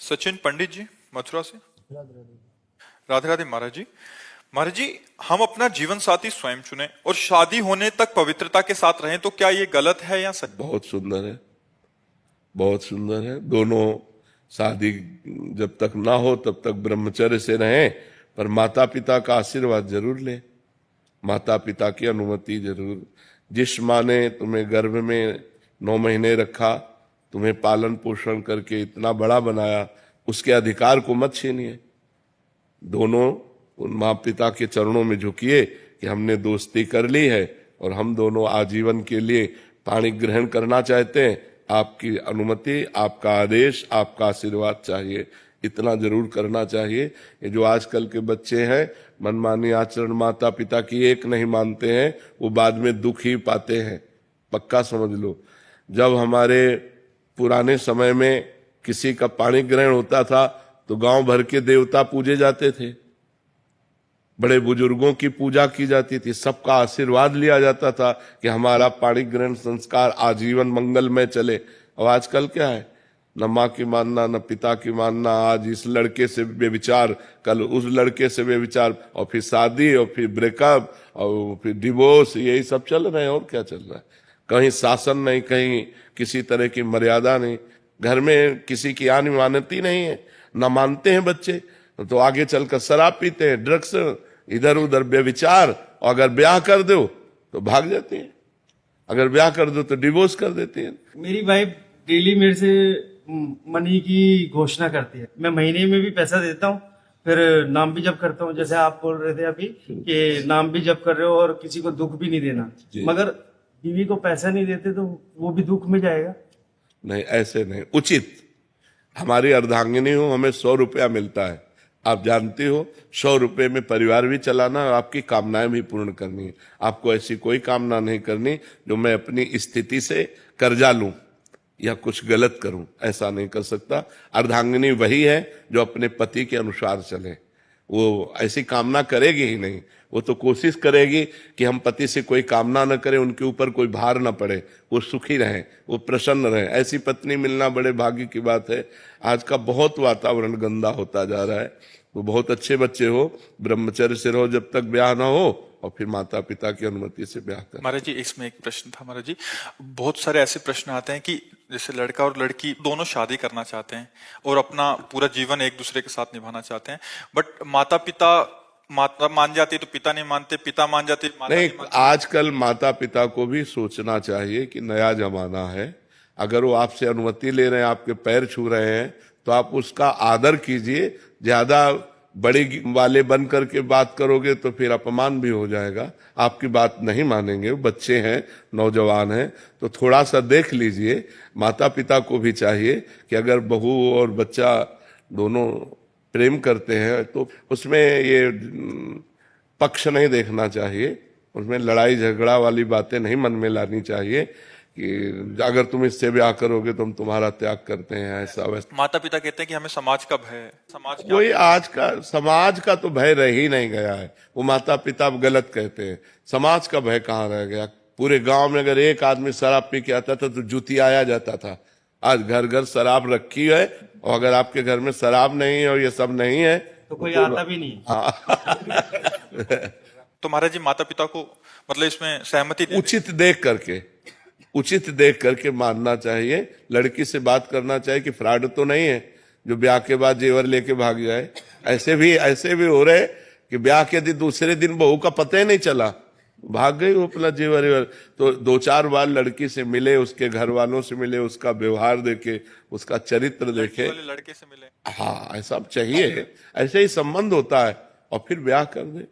सचिन पंडित जी मथुरा से। राधे राधे महाराज जी। महाराज जी, हम अपना जीवन साथी स्वयं चुने और शादी होने तक पवित्रता के साथ रहें तो क्या ये गलत है या सच? बहुत सुंदर है, बहुत सुंदर है। दोनों शादी जब तक ना हो तब तक ब्रह्मचर्य से रहें, पर माता पिता का आशीर्वाद जरूर लें, माता पिता की अनुमति जरूर। जिस माँ ने तुम्हें गर्भ में 9 महीने रखा, तुम्हें पालन पोषण करके इतना बड़ा बनाया, उसके अधिकार को मत छीनिए। दोनों उन माँ पिता के चरणों में झुकिए कि हमने दोस्ती कर ली है और हम दोनों आजीवन के लिए पाणी ग्रहण करना चाहते हैं, आपकी अनुमति, आपका आदेश, आपका आशीर्वाद चाहिए, इतना जरूर करना चाहिए। ये जो आजकल के बच्चे हैं, मनमानी आचरण माता पिता की एक नहीं मानते हैं, वो बाद में दुख ही पाते हैं, पक्का समझ लो। जब हमारे पुराने समय में किसी का पाणी ग्रहण होता था तो गांव भर के देवता पूजे जाते थे, बड़े बुजुर्गों की पूजा की जाती थी, सबका आशीर्वाद लिया जाता था कि हमारा पाणी ग्रहण संस्कार आजीवन मंगलमय चले। अब आजकल क्या है, न माँ की मानना न पिता की मानना, आज इस लड़के से बेविचार, कल उस लड़के से बेविचार, और फिर शादी, और फिर ब्रेकअप, और फिर डिवोर्स, यही सब चल रहे हैं। और क्या चल रहा है? कहीं शासन नहीं, कहीं किसी तरह की मर्यादा नहीं, घर में किसी की आन मानती नहीं है, न मानते हैं बच्चे तो आगे चलकर शराब पीते हैं, ड्रग्स, इधर उधर बेविचार, और अगर ब्याह कर दो तो भाग जाती है, अगर ब्याह कर दो तो डिवोर्स कर देती है। मेरी वाइफ डेली मेरे से मनी की घोषणा करती है, मैं महीने में भी पैसा देता हूँ, फिर नाम भी जप करता हूँ, जैसे आप बोल रहे थे अभी कि नाम भी जप कर रहे हो और किसी को दुख भी नहीं देना, मगर बीवी को पैसा नहीं देते तो वो भी दुख में जाएगा। नहीं, ऐसे नहीं उचित। हमारी अर्धांगिनी हो, हमें 100 रुपया मिलता है, आप जानती हो, 100 रुपये में परिवार भी चलाना और आपकी कामनाएं भी पूर्ण करनी है। आपको ऐसी कोई कामना नहीं करनी जो मैं अपनी स्थिति से कर्जा लूं या कुछ गलत करूं, ऐसा नहीं कर सकता। अर्धांगिनी वही है जो अपने पति के अनुसार चले, वो ऐसी कामना करेगी ही नहीं। वो तो कोशिश करेगी कि हम पति से कोई कामना न करें, उनके ऊपर कोई भार न पड़े, वो सुखी रहें, वो प्रसन्न रहें। ऐसी पत्नी मिलना बड़े भाग्य की बात है। आज का बहुत वातावरण गंदा होता जा रहा है। तो बहुत अच्छे बच्चे हो, ब्रह्मचर्य से रहो जब तक ब्याह ना हो, और फिर माता पिता की अनुमति से ब्याह कर। महाराज जी, इसमें एक प्रश्न था महाराज जी, बहुत सारे ऐसे प्रश्न आते हैं कि जैसे लड़का और लड़की दोनों शादी करना चाहते हैं और अपना पूरा जीवन एक दूसरे के साथ निभाना चाहते हैं, बट माता मान जाती है तो पिता नहीं मानते, पिता मान जाते माता नहीं मानते। आजकल माता पिता को भी सोचना चाहिए कि नया जमाना है, अगर वो आपसे अनुमति ले रहे हैं, आपके पैर छू रहे हैं, तो आप उसका आदर कीजिए। ज्यादा बड़े वाले बन करके बात करोगे तो फिर अपमान भी हो जाएगा, आपकी बात नहीं मानेंगे। बच्चे हैं, नौजवान हैं, तो थोड़ा सा देख लीजिए। माता पिता को भी चाहिए कि अगर बहू और बच्चा दोनों प्रेम करते हैं तो उसमें ये पक्ष नहीं देखना चाहिए, उसमें लड़ाई झगड़ा वाली बातें नहीं मन में लानी चाहिए कि अगर तुम इससे ब्याह करोगे तो हम तुम्हारा त्याग करते हैं, ऐसा वैसा। माता पिता कहते हैं कि हमें समाज का भय है, समाज कोई आज का समाज का तो भय रह ही नहीं गया है। वो माता पिता गलत कहते हैं, समाज का भय कहाँ रह गया। पूरे गांव में अगर एक आदमी शराब पी के आता था तो जूती आया जाता था। आज घर घर शराब रखी है, और अगर आपके घर में शराब नहीं है और ये सब नहीं है तो कोई आता भी नहीं। तो महाराज जी, माता पिता को मतलब इसमें सहमति उचित देख करके मानना चाहिए। लड़की से बात करना चाहिए कि फ्रॉड तो नहीं है जो ब्याह के बाद जेवर लेके भाग जाए। ऐसे भी हो रहे कि ब्याह के दिन दूसरे दिन बहू का पता ही नहीं चला, भाग गई वो अपना जेवर। तो 2-4 बार लड़की से मिले, उसके घर वालों से मिले, उसका व्यवहार देखे, उसका चरित्र देखे। लड़के से मिले, हाँ, ऐसा चाहिए, ऐसे ही संबंध होता है, और फिर ब्याह कर दे।